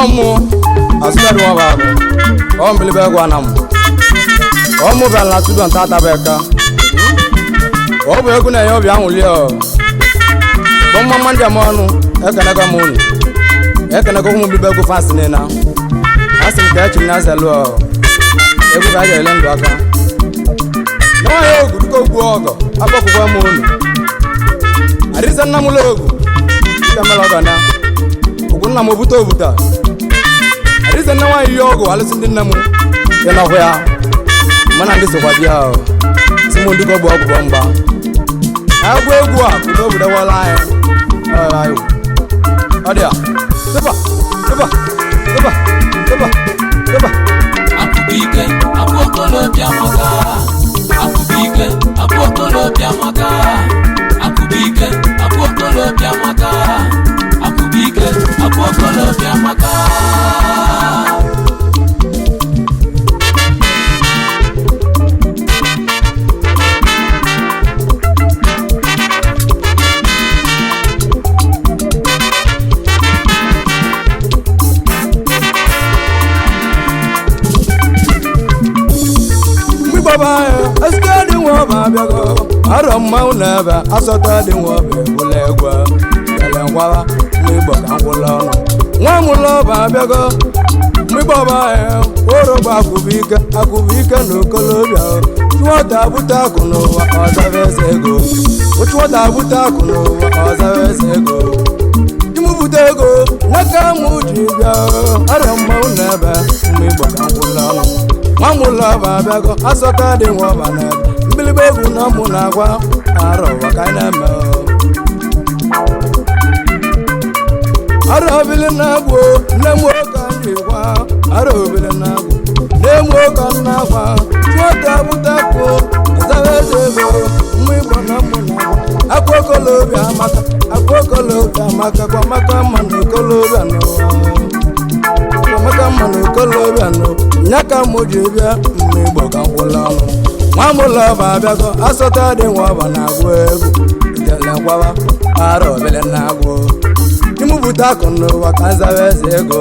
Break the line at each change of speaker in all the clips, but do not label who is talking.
asụrụ nwa baba Mgbiligba Egwu Anam bịara na studio ntata beka ọ bụ egwu na-enye obi anwụli bụ mma ndị ọnụ ekenekwa m unu ekenekwa m Mgbiligba Egwu fans niile asị m ka echi na zelu egwu ka a ga-ele ndụ aka n'ọhịa ogwu dịka ogwu ọgọ akpọkwukwa m unu arịza nna m ụlọ ogwu dịka mere ọgọ na ogwu nna m obute obuta arịza nna nwaanyị ihe ọgwụ alụsị ndị nne m dị n'ọhụ ya mana ndị sokwa bịa si m ndị ọgbụ ọgwụ bụ mgba agwụ egwu a kudo obodo wala anyị ọ dị ya tụba
akụbike akụkọlọbịa maka akụbike akụkọlọbịa maka akụbike akụkọlọbịa maka akụbike akụkọlọbịa maka
Asgadi nwa bịago arọ mmanwụ na-ebe asọta dị nwa bụ ebula egwu ele ngwara n'Igbo ka ngwụla ọnụ nwa mụlọ ọba bịago Mgbiligba orogba akụbike na okolobịa chụọta bute akụ n'ụwa ọzara eze ego chụọta bute akụ n'ụwa ọzara eze ego imụbute ego n'aka mụ ji bịa arọ mmanwụ na-ebe Mgbiligba ka ngwụla ọnụ nwamụlọ ọba abịago asọka dị nwa ọba n'ebe Mgbiligba Egwu na ọmụ na-agwa arọ ụwa ka anyị na-eme arọ obili na-agwụ nne m oke ndị gwa arọ obili na-agwụ nne m oke na-agwa chụọta bute akụ ọzara eze ego Mgbiligba na ọmụ na-agwa akwa okolobịa amaka kwa maka mma na okolobịa n'ụwa maka mma na okolobịa nyaka mụ ji bịa Mgbiligba ka ngwụla ọnụ nwamụlọ ọba abịago asọta dị nwa ọba na-agwụ egwu jele ngwaba arọ obele na-agwụ chimụbute akụ n'ụwa ka nzara eze ego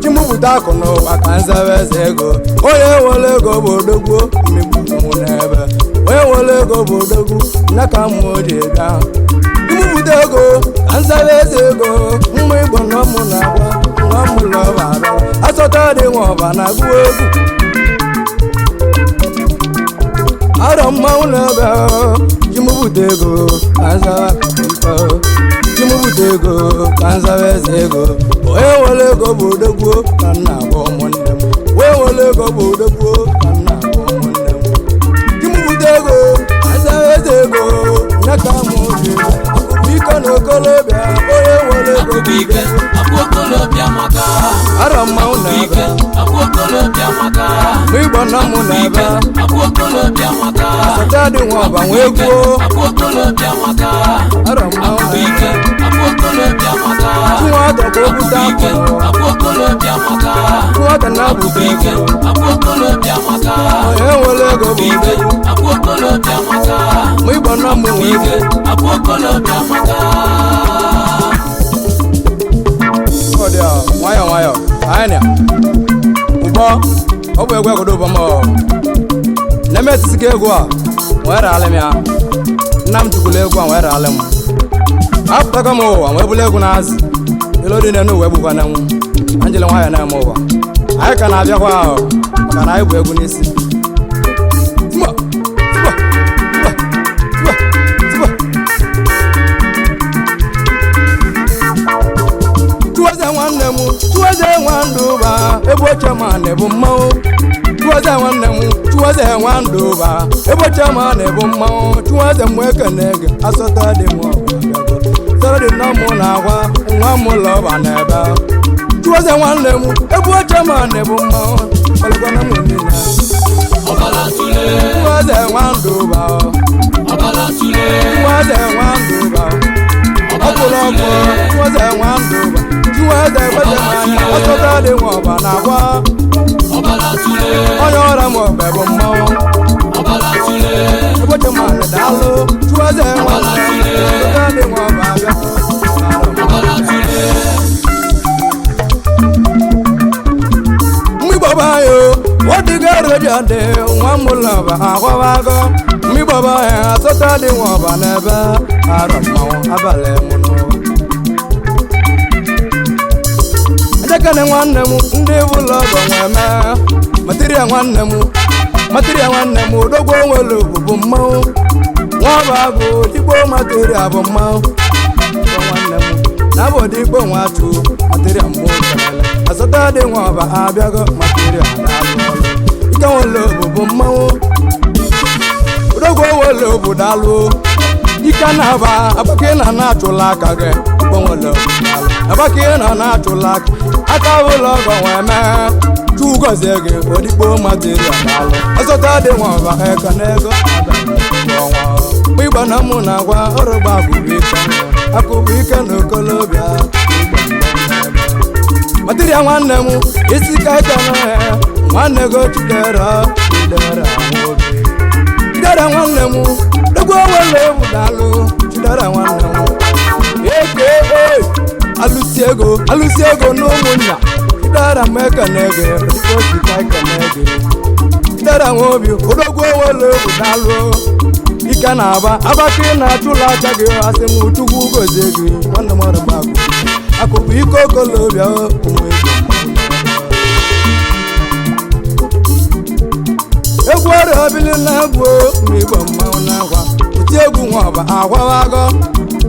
chimụbute akụ n'ụwa ka nzara eze ego onye nwere ego bụ odogwu Mgbiligba mụ n'ebe onye nwere ego bụ odogwu nyaka mụ ji bịa chimụbute ego ka nzara eze ego Mgbiligba na ọmụ na-agwa nwamụlọ ọba abịago asọta dị nwa ọba na-agwụ egwu arọ mmanwụ na-ebe chimụbute ego ka nzara chimụbute ego ka nzara eze ego onye nwere ego bụ odogwu ka nna agwa ụmụnne m onye nwere ego bụ odogwu ka nna agwa ụmụnne m chimụbute ego ka nzara eze ego nyaka mụ ji akụbike na okolobịa onye nwere ego bụ
akụkọlọbịa maka
arọ mmanwụ na-ebe Mgbiligba na ọmụ na-ebe
akụkọlọbịa maka
asọta dị nwa ọba nwa egwu
akụkọlọbịa maka
arọ mmanwụ na-ebe
akụkọlọbịa maka
nwata ka o bute akụ
akụkọlọbịa maka
nwata na-abụta ego
akụkọlọbịa maka
onye nwere ego bụ odogwu
akụkọlọbịa maka
Mgbiligba na ọmụ nwa egwu
akụkọlọbịa maka
ọ dị nwayọ anyị ụgbọ ọ bụ egwu egodo ụbọm na-eme etisi ka egwu a were alị m ya nna m tukwula egwu a were alị m apụtago m ụwa wee bụla egwu na-azị elu dị n'enu uwe gbukwa n'enwu anjele nwayọ na-eme ụwa anyị ka na-abịakwa ahụ maka na anyị bụ egwu n'isi Chuweze nwanduba eboche ma na-ebu mmanwụ Chuweze nwanne m Chuweze nwanduba eboche ma na-ebu mmanwụ Chuweze mgbe ekenege asọta dị nwa sọrọ dị na mụ na-agwa nwa mụlọ ọba na-ebe Chuweze nwanne m eboche ma na-ebu mmanwụ ọlụkwana m niile Chuweze nwanduba Chuweze nwanduba ọkụlụ ọkụ Chuweze nwanduba Chuweze kwete n'anya asọta dị nwa ọba na-agwa onye ọra m ọgbe bụ mmanwụ eboche ma na-edalụ Chuweze nwanne asọta dị nwa ọba abịa dị nwa mụlọba agwabago mgbịgbọba ya asọta dị nwọba n'ebe arọ mmanwụ abalị mụnụ ejekene nwanne m ndị bụlọgọ nweme materia nwanne m odogwo nwere obubu mmanwụ nwaba agụ digbo materia bụ mmanwụ nwanne m na-abụ digbo nwatụ materia mmụọ asọta dị nwọba abịago materia ike nwere obubu mmanwụ odogwo nwere obodo alụ ike na-aba abaka na na-achụla aka gị gbanwere abaka na na-achụla aka ụlọ ọgọ nwee mee chugozie gị odigbo materia alụ asọta dị nwọba eka n'ego ọnwa ịgba na mụ na-agwa ọrụgba akụbụ ike na okolobịa materia nwanne m isi ka ike n'ọhịa nwanne go chidera nwanne m dogwo nwere obudalụ chidera nwanne m eke alụsi ego n'ụmụnna chidera m ekenege chidera nwa obi odogwo nwere obudalụ ike na-aba abaka ị na-achụlọ aka gị asị m chukwu gozie gị nwanne m ọrụ gbagụ akụkụ ike okolobịa ụmụ egwu ọrịa obili na-egwu n'igbo mmanwụ na-agwa eti egwu nwọba agwawago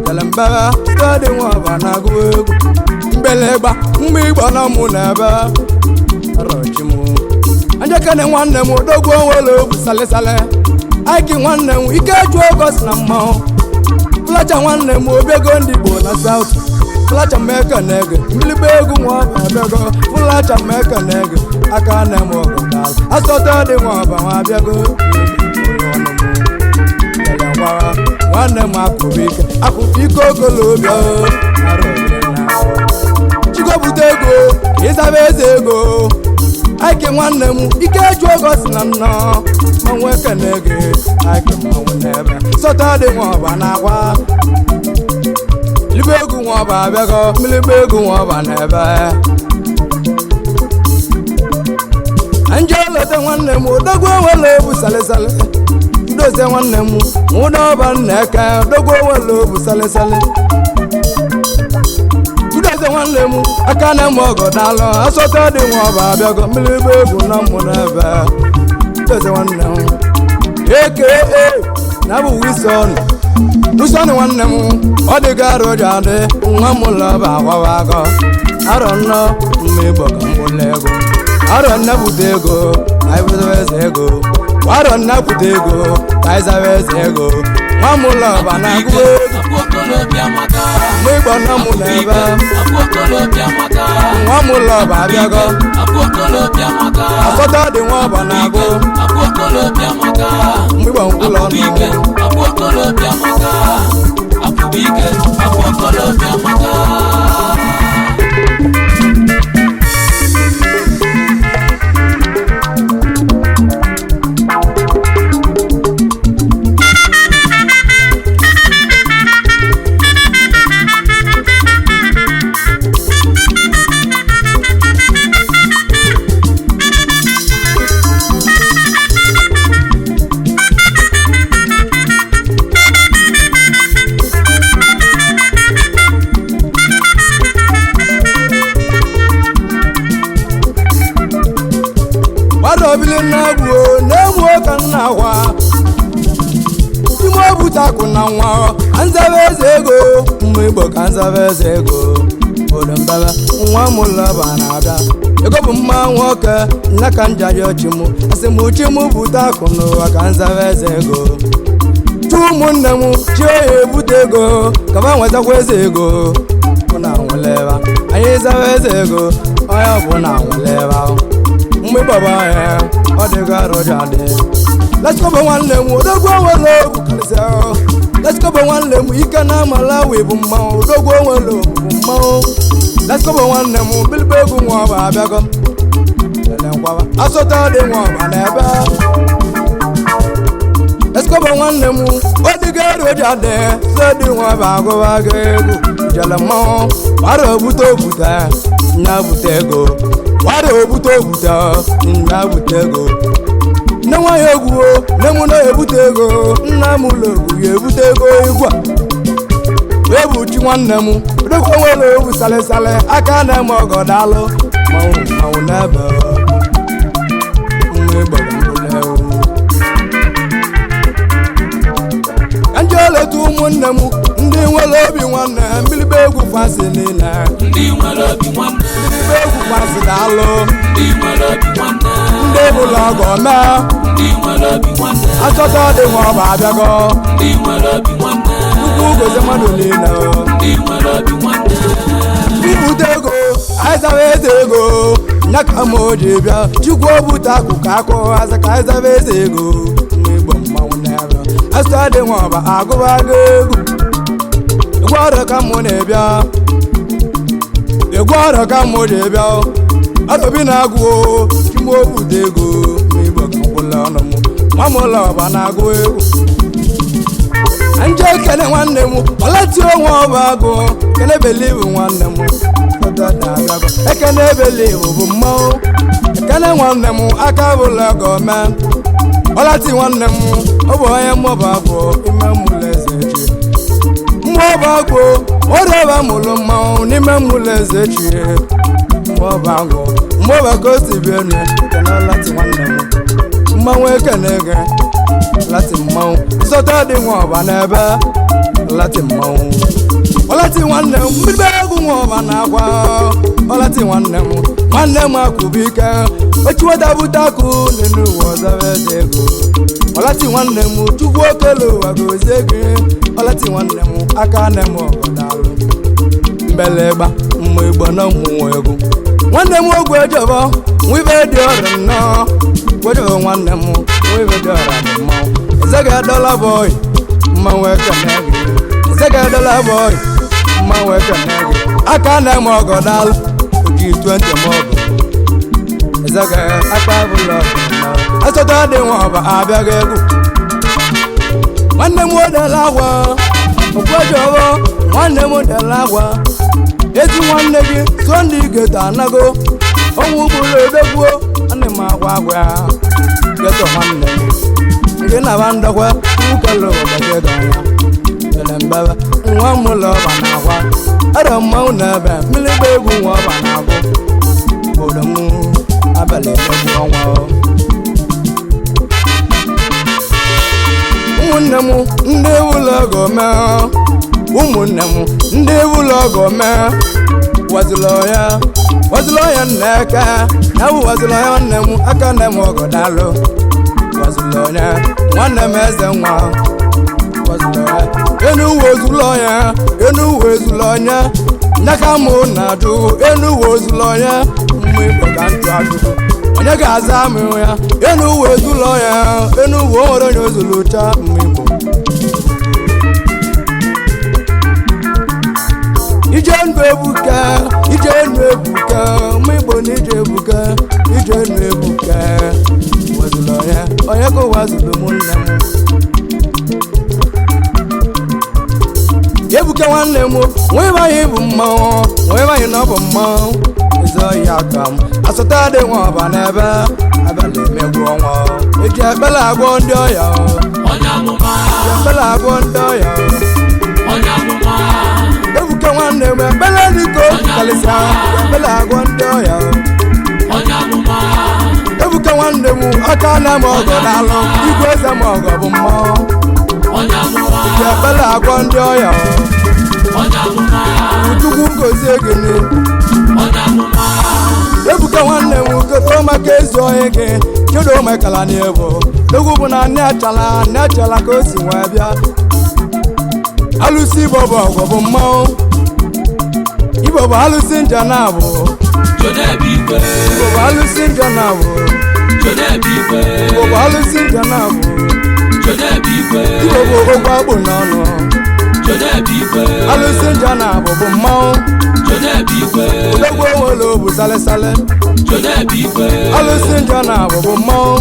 kelembebe stadi nwọba na-agụ egwu mgbelegba mgbe igbo na mụ na ebe arọchim anjekene nwanne m odogwu nwere ogwu salịsalị aiki nwanne m ike ju ogo si na mmanwụ flacha nwanne m obiego ndị igbo na saut flacha mmeka na-ege mgbiligba egwu nwọba abịago flacha mmeka na-ege aka na-eme ọgọdala asọta dị nwọba nwa abịago nwanne m akụkụ ike okolobịa chigobute ego ịzaba eze ego aike nwanne m ike ju ogo si na nnọ manwụ ekene gị aike mmanwụ n'ebe sọta dị nwọba na-agwa libe egwu nwọba abịago mmiligba egwu nwọba n'ebe anjelete nwanne m odogwo nwere obu salịsalị ndozie nwanne m ụdọba nneke odogwo nwere obu salịsalị ndozie nwanne m aka na-eme ọgọdalụ asọta dị nwọba abịago mmiligba egwu na mmụ n'ebe ndozie nwanne m eke na-abụ wison Lusoni nwanne m ọ dịga arụ ji adị nwa m lọba agwawago arọ nnọ mmigbo ka mbụla ego arọ nnapụta ego ka anyị bụzọ eze ego arọ nnapụta ego ka anyị zaba eze ego nwa m lọba na-agụ ego mmigbo nọ mụ n'ebe nwa m lọba abịago asọta dị nwa ọba na-agụ mmigbo nkwụlọ ọnụ obili na-egwu na-egwu ka nna gwa ime obutakụ na nwa anzaba eze ego mma igbo ka nzaba eze ego obodo mbaba nwa m lọba na-abịa ego bụ mma nwoke nne ka njaji ọchị m asị m uchi m butakụ n'ụwa ka nzaba eze ego chu ụmụnne m chi oya ebute ego ka ba nwetakwa eze ego bụ na nweleba anyị zaba eze ego onye ọbụla nweleba mgbe baba ya ọ dịgo arụ ji adị let's go nwanne m odogwo nwere ogwu karịsịa let's go nwanne m ike na Malawi bụ mmanwụ odogwo nwere ogwu bụ mmanwụ let's go nwanne m mgbiligba egwu nwọba abịago asọta dị nwọba n'ebe let's go nwanne m ọ dịgo arụ ji adị so dị nwọba agụba gị egwu jele mmanwụ gbara obute nya bute ego wara obute nna bute ego nne nwa ya egwu nne m na-ebute ego nna m ụlọ egwu ga-ebute ego egwu a ebu chi nwanne m odogwu nwere egwu salịsalị aka na-eme ọgọ daalụ manwụ n'ebe nwa ịgbara ndị oleta ụmụnne m ndị nwere obi nwanne Mgbiligba Egwu fasi niile
ndị nwere obi nwanne
Mgbiligba Egwu fasi daalụ
ndị nwere obi nwanne
ndị bụla ọgọ mee
ndị nwere obi nwanne
achọta dị nwa ọba abịago
ndị nwere obi nwanne
Chukwu gozie mmadụ niile
ndị nwere obi nwanne
ibute ego anyị zaba eze ego nya ka m o ji bịa Chukwu obute akụkụ akụ aza ka anyị zaba eze ego n'igbo mmanwụ n'ebe asụta dị nwa ọba agụbago egwu egwu ọrụ ka mụ na-ebịa egwu ọrụ ka mụ ji bịa Adaobi na-agụ Chukwu obute ego n'igbo ka mkwụla ọnụ m nwa m ụlọ ọba na-agụ egwu anje kene nwanne m ọlati onwe ọba agụ kene believe nwanne m ekene believe bụ mmanwụ ekene nwanne m aka bụla gọme ọlati nwanne m ọ bụ onye mmụba agụ ime mmụlọ eze chi mmụba agụ ọrịaba mụlụ mmanwụ n'ime mmụlọ eze chi mmụba agụ mmụba ka o si bie nu ekene ọlati nwanne m mmanwụ ekene gị lati mmanwụ ịsọta dị nwa ọba n'ebe lati mmanwụ ọlati nwanne m Mgbiligba Egwu nwa ọba na-agwa ọlati nwanne m akụbike ochiwedabute akụ n'elu ụwa ọzara eze ego ọlati nwanne m Chukwu okele ụwa gozie gị ọlati nwanne m aka nne m ọgọdalụ Mgbiligba mma igbo na mmụọ egwu nwanne m ogwe ejọbọ nwa ibe dị ọrụ nnọọ gwejobo nwanne m nwa ibe dị ọrụ bụ mmanwụ Ezega dollar boy mmanwụ ekene gị Ezega dollar boy mmanwụ ekene gị aka na-eme ọgọ daalụ oji 20 maọbụ Ezega aka bụla asọta dị nwa ọba abịaghị egwu nwanne m odela agwa okwejobo nwanne m odela agwa ezi nwanne gị so ndị geto anago ọnwụ ụgbọrọ edogbuo ana m agwa agwa geto nwanne m nke na-aba ndokwa ukele ụbọchị anya ele mbebe nwa m ụlọ ọba na-agwa ara mmanwụ na-ebe Mgbiligba Egwu nwa ọba na-agụ obodo m abalị egwu ọnwa ụmụnne m ndị ụlọ ọgọ mee ụmụnne m ndị ụlọ ọgọ mee wazụlọ ya nneke na bụ wazụlọ ya nwanne m aka nne m ọgọ daalụ wazụlọnya nwanne m eze nwa wazụlọnya enuwe ozụlọnya enuwe ozụlọnya nyaka mụ na-ajụ enuwe ozụlọnya mma igbo ka ntụ ajụjụ onye ga-aza amụ ya enuwe ozụlọnya enuwe o nwere onye ozụlụcha mma igbo ije ndụ ebuka mma igbo na ije ebuka wazụlọnya onye ka wazụlụ ụmụnne m ebuka nwanne m nwee anyị bụ mmanwụ nwee anyị na ọ bụ mmanwụ ezi ọhịa aka m asụta dị nwa ọba n'ebe abalị emegbu ọnwa eji ekpele agwọ ndị ọya ebuka nwanne m ekpele dịka otu kalịsa ekpele agwọ ndị ọya ebuka nwanne m aka na m ọgọ n'alụ igwe eze m ọgọ bụ mmanwụ eji ekpele agwọ ndị ọya Chukwu gozie gị ebuka nwanne m gote maka ezi onye gị kedu omekala n'ebo egwu bụ na nne achala ka o si wee bịa alụsị Igbo bụ ọgwụ bụ mmanwụ Igbo bụ alụsị nja na-abụ Igbo bụ alụsị nja na-abụ Igbo bụ alụsị nja na-abụ Igbo bụ ogogbo akpụ n'ọnụ alụsị nja na-abụ bụ mmanwụ odogwu onwere obu salịsalị alụsị nja na-abụ bụ mmanwụ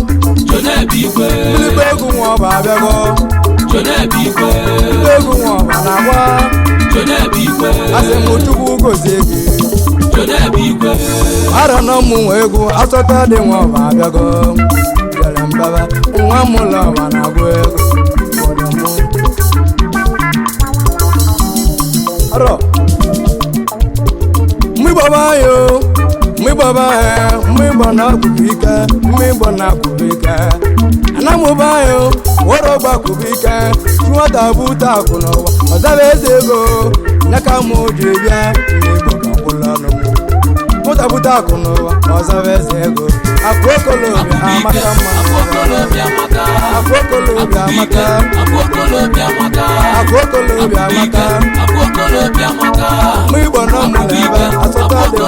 Mgbiligba Egwu nwa ọba abịago Mgbiligba Egwu nwa ọba na-agba asị m Chukwu gozie gị ara na ụmụ nwa egwu asọta dị nwa ọba abịago jere mbaba nwa mụlọ ọba na-agụ ego ọdọmụ arọ mmịgbọba yo mmịgbọba mmịgbọ na-akwụbụ ike mmịgbọ na-akwụbụ ike anamụba yo wọrọ gbakwụbụ ike nwata bute akụ n'ụwa ọzaba eze ego nyaka mụ ji bịa n'igbo ka mkpụrụ ọnụ nwata bute akụ n'ụwa ọzaba eze ego akụ okolobịa amaka mma akụ okolobịa amaka akụ okolobịa amaka mụ igbo nọ mụ n'ebe asụta dị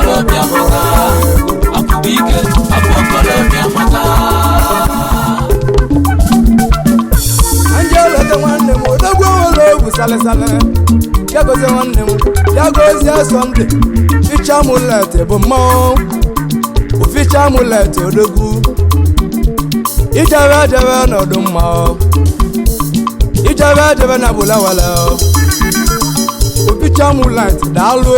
anjelete nwanne m odogwu ụlọ ogwu salịsalị ya gozie nwanne m ya gozie sọnde ficha amulet bụ mmọnwụ oficha amulet odogwu ijebe ejebe n'ọdụ mma ijebe ejebe na bulawala oficha amulet daalụ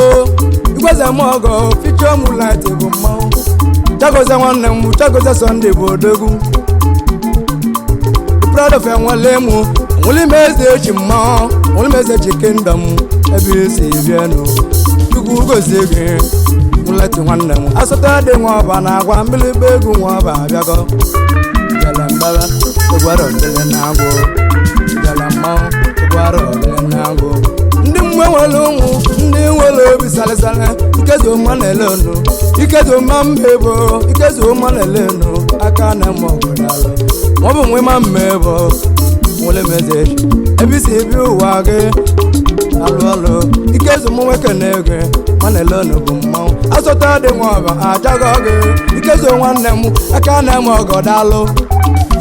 igweze m ọgọ ficha amulet bụ mmọnwụ chagozie nwanne m chagozie sọnde bụ odogwu proud of enwele mụ onwere m eze echi mma onwere m eze chi kingdom ebe esi bienu chukwu gozie gị nleti nwanne m asụta dị nwa ọba na agwa Mgbiligba Egwu nwa ọba abịago jele mbaba ụgwara obele na-agwụ jele mmanwụ ụgwara obele na-agwụ ndị mgbe nwere ụmụ ndị nwere obi salịsalị ikezuoma na-ele onu ikezuoma mba ebo ikezuoma na-ele onu aka na-eme obodo alụ maọbụ nwe ma mma ebo nwere m eze echi ebe isi ebi ụwa gị alụ ọlụ ikezuoma nwoke na-ego ma na-ele onu bụ mmanwụ asụta dị nwa ọba ajago gị ikezuo nwanne m aka na-eme ọgọdọ alụ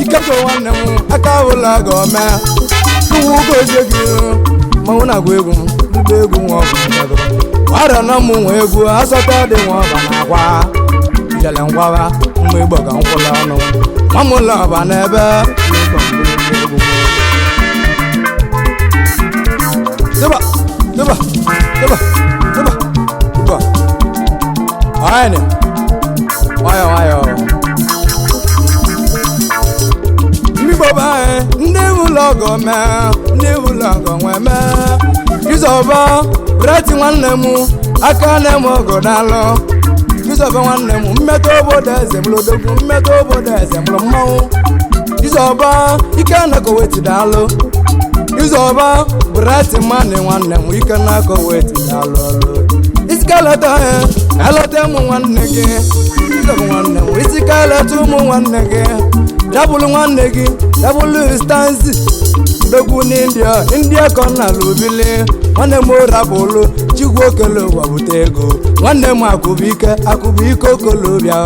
ikezuo nwanne m aka ụlọ gọme tuwu gozie gị mmanwụ na-agụ egwu m Mgbiligba Egwu nwa ọba ajago ọrịa na ụmụ nwa egwu asụta dị nwa ọba na-agwa jele ngwaba mma igbo ka nkwụla ọnụ mamụlọ ọba n'ebe dịba dịba dịba dịba dịba ọyịnị nwayọ nwayọ mgbigboba anyị ndị ụlọ ọgọ mee ndị ụlọ ọgọ nwee mee Jizọba breti nwanne m aka na-eme ọgọ n'alụ Jizọba nwanne m mmetụ obodo eze mlodogwu mmetụ obodo eze mụrụ mmanwụ Jizọba ike na-akọweti daalụ Jizọba breti mmanị nwanne m ike na-akọweti daalụ ọlụ isika eleta ya eleta ụmụ nwanne gị Jizọba nwanne m isika eleta ụmụ nwanne gị dabụlụ nwanne gị dabụlụ stanzi dogwu n'india india ka ọ na-alụ obili nwanne m rapụlụ chigwu okele ụwa bute ego nwanne m akụbụ ike okolobịa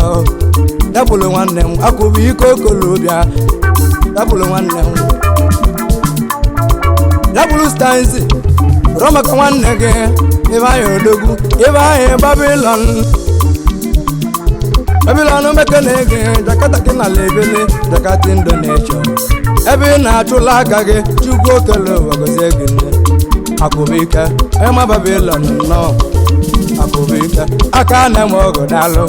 dabụlụ nwanne m akụbụ ike okolobịa dabụlụ nwanne m dabụlụ stanzi rọ maka nwanne gị ebe anyị odogwu ebe anyị Babylon mekene Jakarta gị na lebele Jakarta Indonesia ebe ị na-achụla aka gị chukwu okele ụwa gozie gị nne akụbụike ema Babylon nọ akụbụike aka na-eme ọgọ daalụ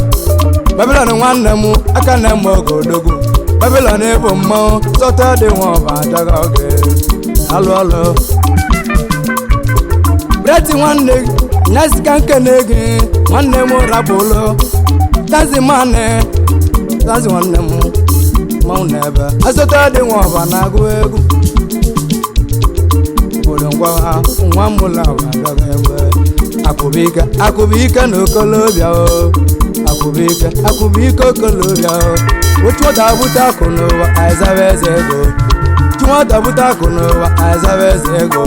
Babylon nwanne m aka na-eme ọgọ odogwu Babylon ebo mmanwụ sọta dị nwa ọba ajaga oge alụ ọlụ breti nwanne gị nyesika nkene gị nwanne m rabụlụ Tazi nwanne m mmanwụ n'ebe asụta dị nwa ọba na-agụ egwu obodo ngwa nwa mụla ọba agaghị egbe akụbụike na okolobịa akụbụike okolobịa nwata bute akụ n'ụwa aịzaba eze ego nwata bute akụ n'ụwa aịzaba eze ego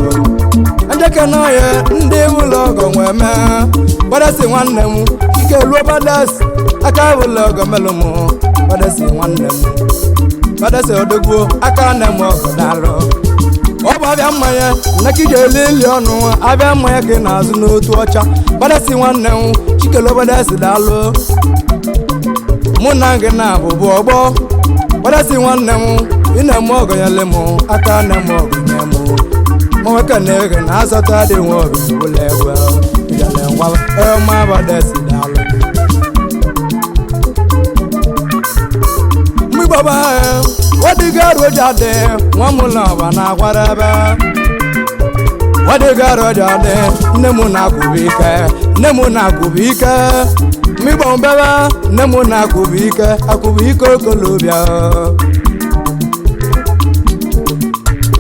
njeke n'ọhịa ndị ụlọ ọgọ nwee mee gbadasi nwanne m ike ruo gbadasi aka ụlọ ọgọ melụ m gbadasi nwanne m gbadasi odogwu aka nne m ọgọ daalụ ọ bụ abịa mmanya nneka ije eli ọnụ abịa mmanya ka ị na-azụ n'otu ọcha gbadasi nwanne m chikelo gbadasi daalụ mụ na gị na-abụbụ ọgbọ gbadasi nwanne m ị na-eme ọgọ nyele m aka nne m ọgọ nye m nwoke na-ege na azọta dị nwa ọgọ ụlọ egwe ijele ngwa ma gbadasi daalụ Mgbiligba wadiga rojade nwamula bana gwaraba wadiga rojade nemu na kubika nemu na kubika mi bombeba nemu na kubika akubika kolobia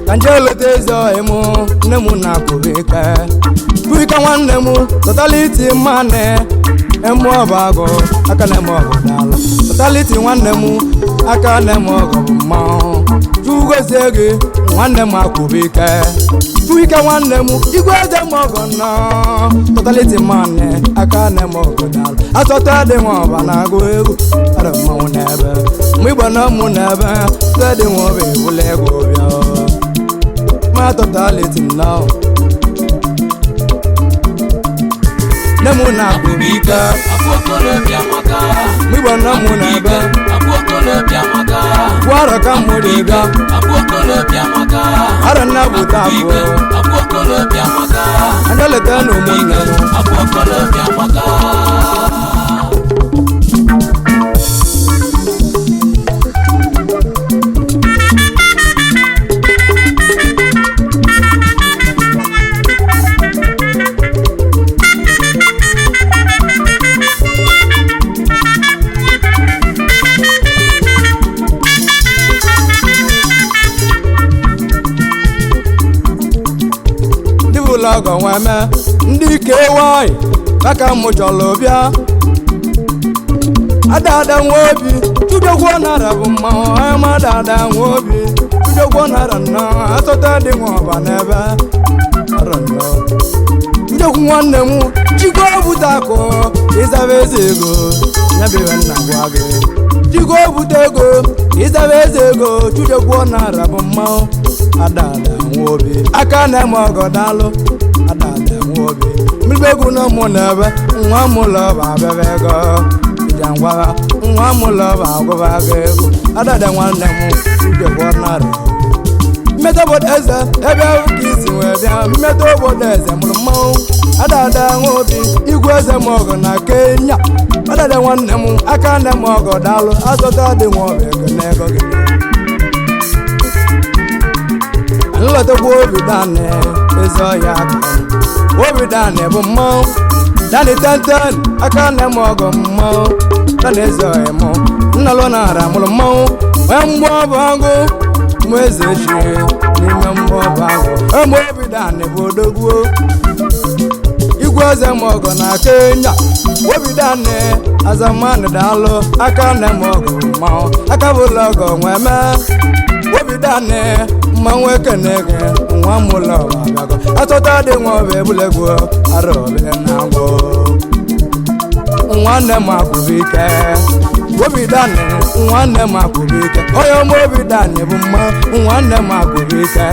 kanjelo tezo emu nemu na kubika kubika wanemu totality mane emu abago akane mo dalo totality wanemu akane mo ma tugo zege wanemu akubika kubika wanemu igweze mo gonna totality mane akane mo dalo atota de mo banago egu ara mo nebe mi bona mo nebe de mo be bulego bia ma totality now nemu na kubika
Apokolo biamaka.
mi bona mo nebe
Apokolo biamaka.
wara kamuriga
Apokolo biamaka.
ara na butabo
Apokolo biamaka.
andale tano mo nebe
Apokolo biamaka.
logo weme ndi kewai kaka mujolo bia adada nwobi tujogwo nara bu ma ma dada nwobi tujogwo nara na atota de nwoba nebe arano tujogwo nwanne mu chigo butako izabezego nyabewe nna gwage chigo butego izabezego tujogwo nara bu ma adada nwobi akana mogodalo adada nwobi Mgbiligba no mo nebe nwa mo love abebego jangwa nwa mo love agobagego adada nwanne mu tujogwo nara metobod eze ebe ukisi webia metobod eze mulmo adada nwobi igwe eze mogo na Kenya adada nwanne mu akana mogodalo asota de nwobi kenego gị nlọta obi dane ezo ya aka obi dane bụ mmọnwụ dani tenten aka na eme ọgọ mmọnwụ dani ezo emo nnalụ na-ara mụrụ mmọnwụ onye mgbọ ọbụ agụ mụ eze chi n'ime mgbọ ọbụ agụ eme obi dane bụ odogwu igwe eze m ọgọ na Kenya obi dane azamani dalụ aka na eme ọgọ mmọnwụ aka bụla ọgọ nwee mee obi dane mmanwe kenege nwa mụlọ agago atọta dị nwa ọbụ ebulegwu ara obi na-agwọ nwanne m akụbike obi dane nwanne m akụbike onye ọma obi dane bụ mma nwanne m akụbike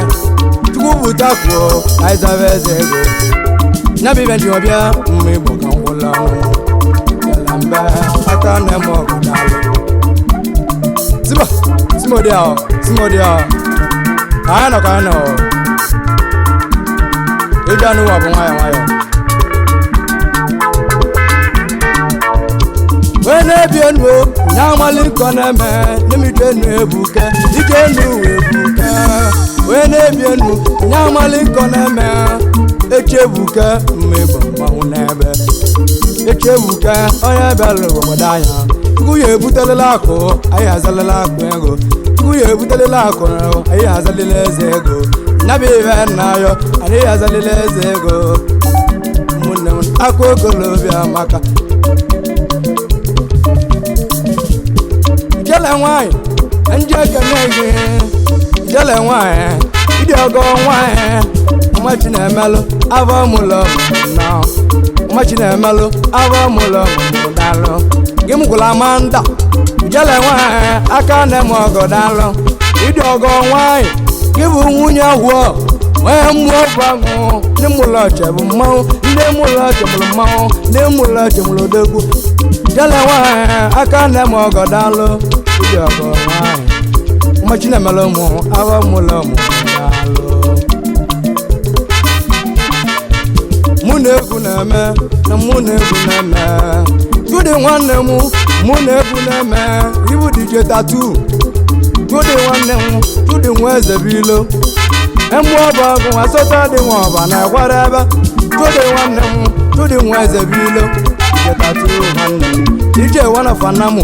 chukwu butakwuo aizabe eze ego nyabibe ndị ọbịa mma igbo ka ngwụla ọnwụ mbe aka nne m ọgụ dalụ simodia Ano kano ijanu wa bunga wene bienwo nyamali koneme nimidenu ebuke ikenu ebuke wene bienwo nyamali koneme echebuke mmebo mahunebe echebuke oya belu bodanya kuye ebutelela ako ayazalala akwengo kuye ebutelela ako ayazalile ezego nabibe nayo ani azalile ezego munne akogolobia maka jele nwai anje kenege jele nwai idi ogo nwai machi na emelu ava mulo na machi na emelu ava mulo dalo gimgula manda jele nwai aka na mo godalo idi ogo nwai gibu nwunye ahwo wee mmụọ bangu ni mulo chebu mau ni mulo chebu mau ni mulo chebu degwu jele nwai aka na mo godalo idi ogo nwai machi na emelu mu ava mulo dalo Munegu neme, na munegu neme. Tudi nwanne mu, munegu neme. Ibu DJ Tattoo, Tudi nwanne m tudi nwa eze bilo emu ọba ọgụ asọta dị nwa ọba na-egwara ebe tudi nwanne m tudi nwa eze bilo jetatu nwanne m ije wana fanamu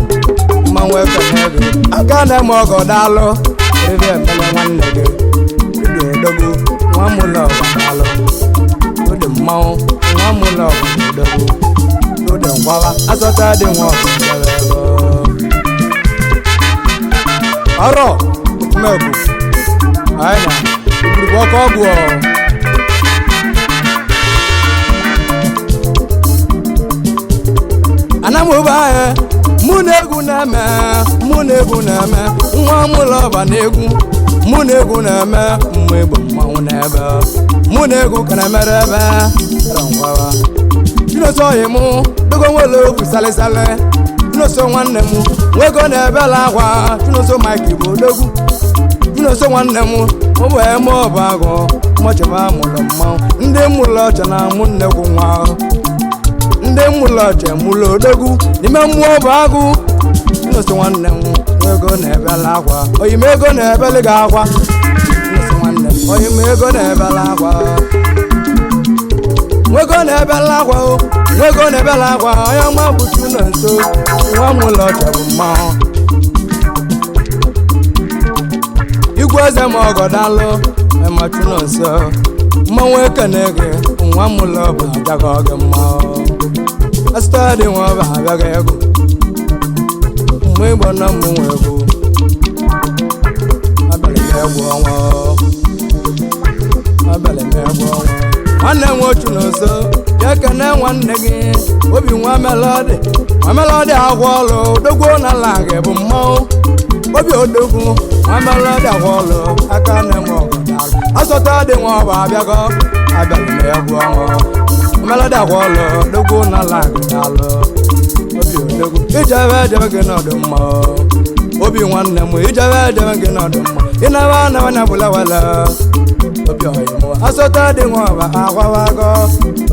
mmanwụ ekene gị aka na-eme ọgọ daalụ ebe emele nwanne gị tudi odogwu nwa mụlọ ọba daalụ tudi mmanwụ nwa mụlọ ọba odogwu tudi ngwara asọta dị nwa ọba ebe ọrọ okumeku anyị na igburugbo ọkọ ọgwụ anamoba anyị mụ na egwu na-eme nwa mụlọ ọba na egwu mụ na egwu na-eme mmụ egbo mmanwụ n'ebe mụ na egwu ka na-emere ebe era ngwara chinoso oyi mụ dogo nwere okwu salịsalị chinoso nwanne m nwego na-ebela akwa chinoso Mike bụ odogwu chinoso nwanne m ụbụ eme ọba agụ mọchịba mụlọ mmanwụ ndị mụlọ ọcha na mụ nnekwu nwa ndị mụlọ ọcha mụlọ odogwu n'ime mmụọ ọba agụ chinoso nwanne m nwego na-ebela akwa oyimego na-ebeli gị akwa chinoso nwanne m oyimego na-ebela akwa nwego na-ebela akwa o nwego na-ebela akwa onye ọma bụ chuno nso nwa mụlọ ọcha bụ mmanwụ igwe eze ma ọgọ dalụ ema chuno nso mmanwụ ekene gị nwa mụlọ ọba abịaghị oge mmanwụ asịta dị nwa ọba abịaghị ego mgbe ịgbọ na mmụnwe egwu abalị m egwu ọnwa abalị m egwu ọnwa nwanne m ochu n'ụzọ ya kene nwanne gị obi nwa melọdị agwa ọlụ odogwu n'ala gị bụ mmanwụ obi odogwu nwa melọdị agwa ọlụ aka na-eme ọgọdalụ asọta dị nwa ọba abịago abalị m egwu ọnwa melọdị agwa ọlụ odogwu n'ala gị dalụ obi odogwu ijebe ejebe gị n'ọdụ mma obi nwanne m ijebe ejebe gị n'ọdụ mma ịnaba anabanya bụla wele obi ọyịmụ asọta dị nwa ọba agwawago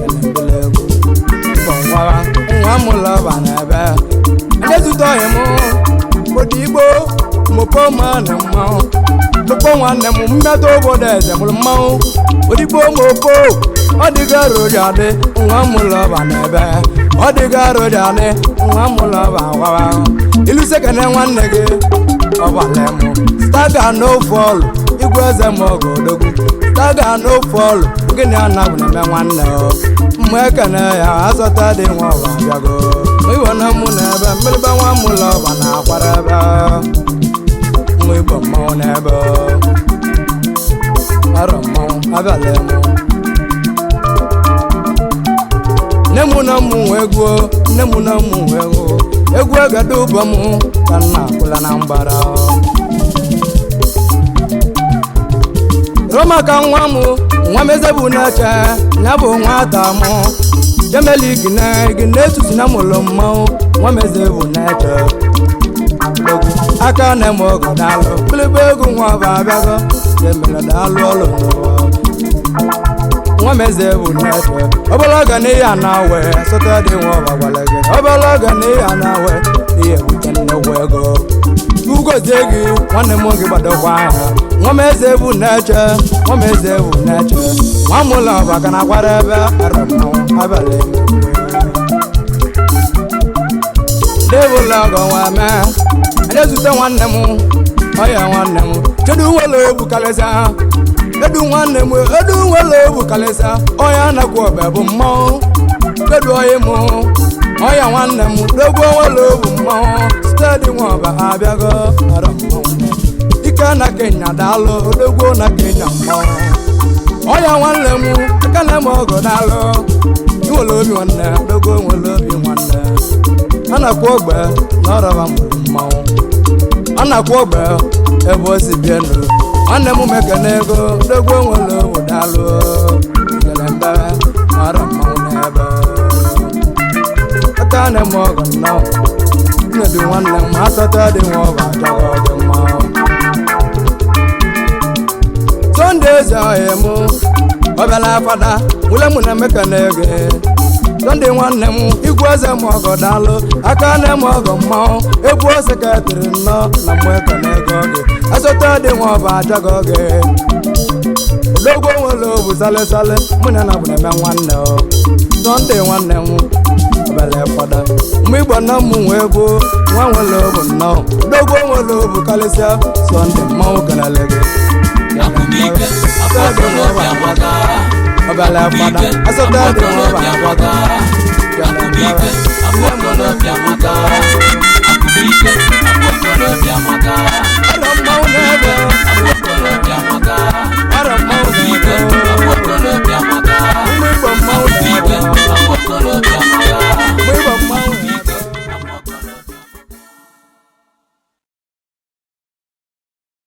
elebele egwu mbọnwara nwa mụlọ ọba n'ebe ndezute ọyịmụ obi igbo mopo mmanụ mmanwụ mopo nwanne m mmetụ obodo eze mụrụ mmanwụ odigbo mopo ọ dịga rojadị nwa mụlọ ọba n'ebe ọ dịga rojadị nwa mụlọ ọba agwawa ilu sekene nwanne gị ọbalemụ staga n'ofe igwe eze m ọgọ odogwu staga n'ofe ọlụ gịnị anabụ na-eme nwanne mgbe ekene ya azọta dị nwa ọba abịago iwe na mụ n'ebe mmiribe nwa mụlọ ọba na-akwara ebe nwa igbo mmanwụ n'ebe arọ mmanwụ abalị nne mụ na mmụ nwe egwu nne mụ na mmụ nwe egwu egede ụbọ m ka nna akwụla na mgbara romaka nwa m nwa meze bụ na-eche ya bụ nwata m jemeli gị na-etusi na mụlọ mmanwụ nwa meze bụ na-eche aka na-eme ọgọ dalụ mkpịlịgba egwu nwa ọba abịago jemele dalụ ọlụ n'ụwa nwa meze bụ na-eche ọbụla ga na ihe a na-awe sọta dị nwa ọba gwara gị ọbụla ga na ihe a na-awe ihe bute nnekwu ego ugozie gị nwanne m gị gbadokwa ahịa nwa meze bụ na-eche nwa meze bụ na-eche nwa mụlọ ọba ka na-akwara ebe ara mmanwụ abalị debụla ọgọ nwa mee edezute nwanne m ọya nwanne m kedu nwere egwu karịsịa edu nwanne m edu nwere egwu karịsịa ọya nakwa ọba bụ mmanwụ kedu ọyị m ọya nwanne m dogbo nwere egwu mmanwụ stedi nwa ọba abịago ara mmanwụ ike na Kenya daalụ odogwo na Kenya mmanwụ ọya nwanne m aka na eme ọgọ daalụ inwere obi nwanne odogwo nwere obi nwanne a na-akwa ogbe na ọrọba mụrụ mmanwụ a na-akwa ogbe ebe o si bie nụ nwanne m mekene ego odogwo nwere obi daalụ gelembe ara mmanwụ n'ebe aka na-eme ọgọ nnọọ nnedu nwanne m asọta dị nwa ọba achọghị ọgụ mmanwụ Sunday eze ọhịa m ọbịala fada wule mụ na mekene ego Sunday nwanne m igwe eze m ọgọ daalụ aka nne m ọgọ mmanwụ ebu seketịrị nnọọ na mgbe ka na-ego oge asọta dị nwa ọba ajago oge odogwo nwere obu sale mụ na bụ na-eme nwanne o Sunday nwanne m obele fada mgbe igbo na mmụ nwe ego nwa nwere obu nnọọ odogwo nwere obu karịsịa Sunday mmanwụ kelele gị
Akụbike afọkọlọbịa maka
obele fada asọta dị nwa ọba ajago
Akụbike afọkọlọbịa maka Akụbike afọkọlọbịa maka